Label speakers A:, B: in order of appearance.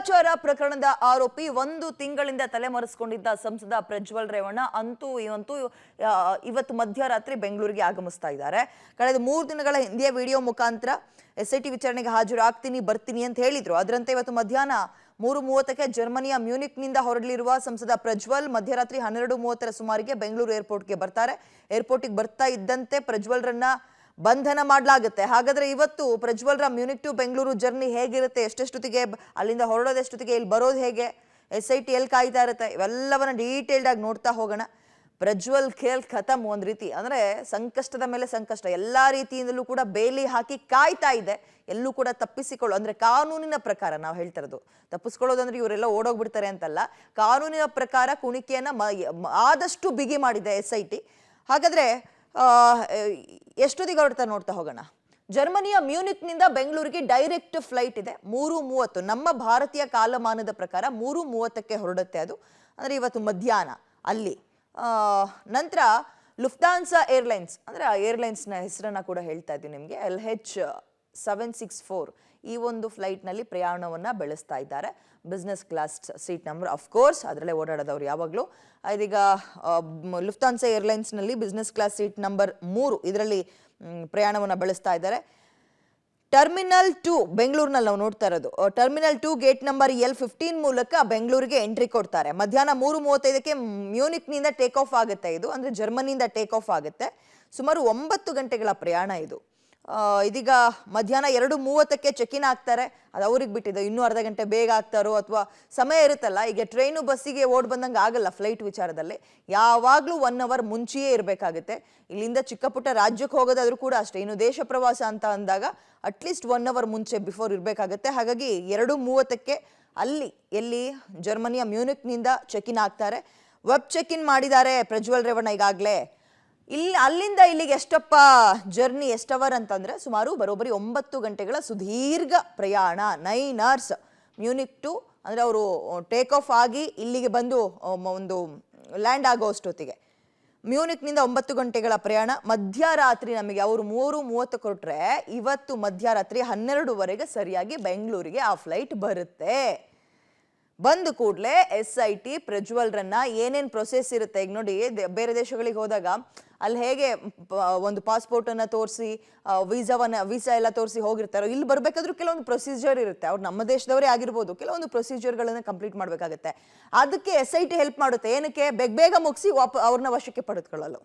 A: ಗೂಢಚಾರ ಪ್ರಕರಣದ ಆರೋಪಿ 1 ತಿಂಗಳಿಂದ ತಲೆಮರೆಸಿಕೊಂಡಿದ್ದ ಸಂಸದ ಪ್ರಜ್ವಲ್ ರೇವಣ್ಣ ಇವತ್ತು ಮಧ್ಯರಾತ್ರಿ ಬೆಂಗಳೂರಿಗೆ ಆಗಮಿಸ್ತಾ ಇದ್ದಾರೆ. ಕಳೆದ 3 ದಿನಗಳ ಹಿಂದೆ ವಿಡಿಯೋ ಮುಖಾಂತರ ಎಸ್ಐಟಿ ವಿಚಾರಣೆಗೆ ಹಾಜರಾಗ್ತೀನಿ ಬರ್ತೀನಿ ಅಂತ ಹೇಳಿದ್ರು. ಅದರಂತೆ ಇವತ್ತು ಮಧ್ಯಾಹ್ನ 3:30ಕ್ಕೆ ಜರ್ಮನಿಯ ಮ್ಯೂನಿಕ್ನಿಂದ ಹೊರಡಲಿರುವ ಸಂಸದ ಪ್ರಜ್ವಲ್ ಮಧ್ಯರಾತ್ರಿ 12:30ರ ಸುಮಾರಿಗೆ ಬೆಂಗಳೂರು ಏರ್ಪೋರ್ಟ್ಗೆ ಬರ್ತಾರೆ. ಏರ್ಪೋರ್ಟ್ಗೆ ಬರ್ತಾ ಇದ್ದಂತೆ ಪ್ರಜ್ವಲ್ರನ್ನ ಬಂಧನ ಮಾಡಲಾಗುತ್ತೆ. ಹಾಗಾದ್ರೆ ಇವತ್ತು ಪ್ರಜ್ವಲ್ರ ಮ್ಯೂನಿಕ್ ಟು ಬೆಂಗಳೂರು ಜರ್ನಿ ಹೇಗಿರುತ್ತೆ, ಎಷ್ಟೆಷ್ಟೊತ್ತಿಗೆ ಅಲ್ಲಿಂದ ಹೊರಡೋದು, ಎಷ್ಟೊತ್ತಿಗೆ ಇಲ್ಲಿ ಬರೋದು ಹೇಗೆ, SIT ಎಲ್ಲಿ ಕಾಯ್ತಾ ಇರುತ್ತೆ, ಇವೆಲ್ಲವನ್ನ ಡೀಟೇಲ್ಡ್ ಆಗಿ ನೋಡ್ತಾ ಹೋಗೋಣ. ಪ್ರಜ್ವಲ್ ಖೇಲ್ ಖತಮ್. ಒಂದ್ ರೀತಿ ಅಂದ್ರೆ ಸಂಕಷ್ಟದ ಮೇಲೆ ಸಂಕಷ್ಟ, ಎಲ್ಲಾ ರೀತಿಯಿಂದಲೂ ಕೂಡ ಬೇಲಿ ಹಾಕಿ ಕಾಯ್ತಾ ಇದೆ. ಎಲ್ಲೂ ಕೂಡ ತಪ್ಪಿಸಿಕೊಳ್ಳೋ ಅಂದ್ರೆ ಕಾನೂನಿನ ಪ್ರಕಾರ ನಾವು ಹೇಳ್ತಾ ಇರೋದು, ತಪ್ಪಿಸ್ಕೊಳ್ಳೋದಂದ್ರೆ ಇವರೆಲ್ಲ ಓಡೋಗ್ಬಿಡ್ತಾರೆ ಅಂತಲ್ಲ, ಕಾನೂನಿನ ಪ್ರಕಾರ ಕುಣಿಕೆಯನ್ನ ಆದಷ್ಟು ಬಿಗಿ ಮಾಡಿದೆ SIT. ಹಾಗಾದ್ರೆ ಎಷ್ಟೊತ್ತಿಗೆ ಹೊರಡ್ತಾ ನೋಡ್ತಾ ಹೋಗೋಣ. ಜರ್ಮನಿಯ ಮ್ಯೂನಿಕ್ನಿಂದ ಬೆಂಗಳೂರಿಗೆ ಡೈರೆಕ್ಟ್ ಫ್ಲೈಟ್ ಇದೆ. 3:30 ನಮ್ಮ ಭಾರತೀಯ ಕಾಲಮಾನದ ಪ್ರಕಾರ 3:30ಕ್ಕೆ ಹೊರಡುತ್ತೆ. ಅದು ಅಂದ್ರೆ ಇವತ್ತು ಮಧ್ಯಾಹ್ನ ಅಲ್ಲಿ. ನಂತರ ಲುಫ್ತಾನ್ಸಾ ಏರ್ಲೈನ್ಸ್ ಅಂದ್ರೆ ಆ ಏರ್ಲೈನ್ಸ್ನ ಹೆಸರನ್ನ ಕೂಡ ಹೇಳ್ತಾ ಇದ್ದೀನಿ ನಿಮಗೆ, LH764 ಈ ಒಂದು ಫ್ಲೈಟ್ನಲ್ಲಿ ಪ್ರಯಾಣವನ್ನ ಬೆಳೆಸ್ತಾ ಇದ್ದಾರೆ. Business class seat number, of course ಅದರಲ್ಲೇ ಓಡಾಡೋದವ್ರು ಯಾವಾಗಲೂ. ಇದೀಗ ಲುಫ್ತಾನ್ಸಾ ಏರ್ಲೈನ್ಸ್ನಲ್ಲಿ ಬಿಸ್ನೆಸ್ ಕ್ಲಾಸ್ ಸೀಟ್ ನಂಬರ್ 3 ಇದರಲ್ಲಿ ಪ್ರಯಾಣವನ್ನು ಬೆಳೆಸ್ತಾ ಇದ್ದಾರೆ. ಟರ್ಮಿನಲ್ 2 ಬೆಂಗಳೂರಿನಲ್ಲಿ ನಾವು ನೋಡ್ತಾ ಇರೋದು, ಟರ್ಮಿನಲ್ 2 ಗೇಟ್ ನಂಬರ್ L15 ಮೂಲಕ ಬೆಂಗಳೂರಿಗೆ ಎಂಟ್ರಿ ಕೊಡ್ತಾರೆ. ಮಧ್ಯಾಹ್ನ 3:35ಕ್ಕೆ ಮ್ಯೂನಿಕ್ನಿಂದ ಟೇಕ್ ಆಫ್ ಆಗುತ್ತೆ. ಇದು ಅಂದ್ರೆ ಜರ್ಮನಿಯಿಂದ ಟೇಕ್ ಆಫ್ ಆಗುತ್ತೆ. ಸುಮಾರು 9 ಗಂಟೆಗಳ ಪ್ರಯಾಣ ಇದು. ಇದೀಗ ಮಧ್ಯಾಹ್ನ 2:30ಕ್ಕೆ ಚೆಕ್ ಇನ್ ಆಗ್ತಾರೆ. ಅದು ಅವ್ರಿಗೆ ಬಿಟ್ಟಿದೆ, ಇನ್ನೂ ಅರ್ಧ ಗಂಟೆ ಬೇಗ ಆಗ್ತಾರೋ ಅಥವಾ ಸಮಯ ಇರುತ್ತಲ್ಲ. ಈಗ ಟ್ರೈನು ಬಸ್ಸಿಗೆ ಓಡ್ ಬಂದಂಗೆ ಆಗಲ್ಲ ಫ್ಲೈಟ್ ವಿಚಾರದಲ್ಲಿ, ಯಾವಾಗಲೂ 1 ಅವರ್ ಮುಂಚೆಯೇ ಇರಬೇಕಾಗುತ್ತೆ. ಇಲ್ಲಿಂದ ಚಿಕ್ಕ ಪುಟ್ಟ ರಾಜ್ಯಕ್ಕೆ ಹೋಗೋದಾದ್ರೂ ಕೂಡ ಅಷ್ಟೇ, ಇನ್ನು ದೇಶ ಪ್ರವಾಸ ಅಂತ ಅಂದಾಗ ಅಟ್ಲೀಸ್ಟ್ 1 ಅವರ್ ಮುಂಚೆ ಬಿಫೋರ್ ಇರಬೇಕಾಗುತ್ತೆ. ಹಾಗಾಗಿ 2:30ಕ್ಕೆ ಅಲ್ಲಿ ಎಲ್ಲಿ ಜರ್ಮನಿಯ ಮ್ಯೂನಿಕ್ನಿಂದ ಚೆಕ್ ಇನ್ ಆಗ್ತಾರೆ. ವೆಬ್ ಚೆಕ್ ಇನ್ ಮಾಡಿದ್ದಾರೆ ಪ್ರಜ್ವಲ್ ರೇವಣ್ಣ ಈಗಾಗಲೇ. ಅಲ್ಲಿಂದ ಇಲ್ಲಿಗೆ ಎಷ್ಟಪ್ಪ ಜರ್ನಿ, ಎಷ್ಟವರ್ ಅಂತಂದ್ರೆ ಸುಮಾರು ಬರೋಬ್ಬರಿ 9 ಗಂಟೆಗಳ ಸುದೀರ್ಘ ಪ್ರಯಾಣ, 9 hours. ಮ್ಯೂನಿಕ್ ಟು ಅಂದ್ರೆ ಅವರು ಟೇಕ್ ಆಫ್ ಆಗಿ ಇಲ್ಲಿಗೆ ಬಂದು ಒಂದು ಲ್ಯಾಂಡ್ ಆಗೋ ಅಷ್ಟೊತ್ತಿಗೆ ಮ್ಯೂನಿಕ್ನಿಂದ 9 ಗಂಟೆಗಳ ಪ್ರಯಾಣ. ಮಧ್ಯರಾತ್ರಿ ನಮಗೆ ಅವರು 3:30 ಕೊಟ್ರೆ ಇವತ್ತು ಮಧ್ಯರಾತ್ರಿ 12ವರೆಗೆ ಸರಿಯಾಗಿ ಬೆಂಗಳೂರಿಗೆ ಆ ಫ್ಲೈಟ್ ಬರುತ್ತೆ. ಬಂದ ಕೂಡಲೇ SIT ಪ್ರಜ್ವಲ್ರನ್ನ ಏನೇನು ಪ್ರೊಸೆಸ್ ಇರುತ್ತೆ ಈಗ ನೋಡಿ, ಬೇರೆ ದೇಶಗಳಿಗೆ ಹೋದಾಗ ಅಲ್ಲಿ ಹೇಗೆ ಒಂದು ಪಾಸ್ಪೋರ್ಟ್ ಅನ್ನ ತೋರಿಸಿ ವೀಸಾ ಎಲ್ಲ ತೋರಿಸಿ ಹೋಗಿರ್ತಾರೋ, ಇಲ್ಲಿ ಬರ್ಬೇಕಾದ್ರೂ ಕೆಲವೊಂದು ಪ್ರೊಸೀಜರ್ ಇರುತ್ತೆ. ಅವ್ರು ನಮ್ಮ ದೇಶದವರೇ ಆಗಿರ್ಬೋದು, ಕೆಲವೊಂದು ಪ್ರೊಸೀಜರ್ಗಳನ್ನ ಕಂಪ್ಲೀಟ್ ಮಾಡ್ಬೇಕಾಗತ್ತೆ. ಅದಕ್ಕೆ SIT ಹೆಲ್ಪ್ ಮಾಡುತ್ತೆ. ಏನಕ್ಕೆ? ಬೇಗ ಮುಗಿಸಿ ಅವ್ರನ್ನ ವಶಕ್ಕೆ ಪಡೆದುಕೊಳ್ಳಲು.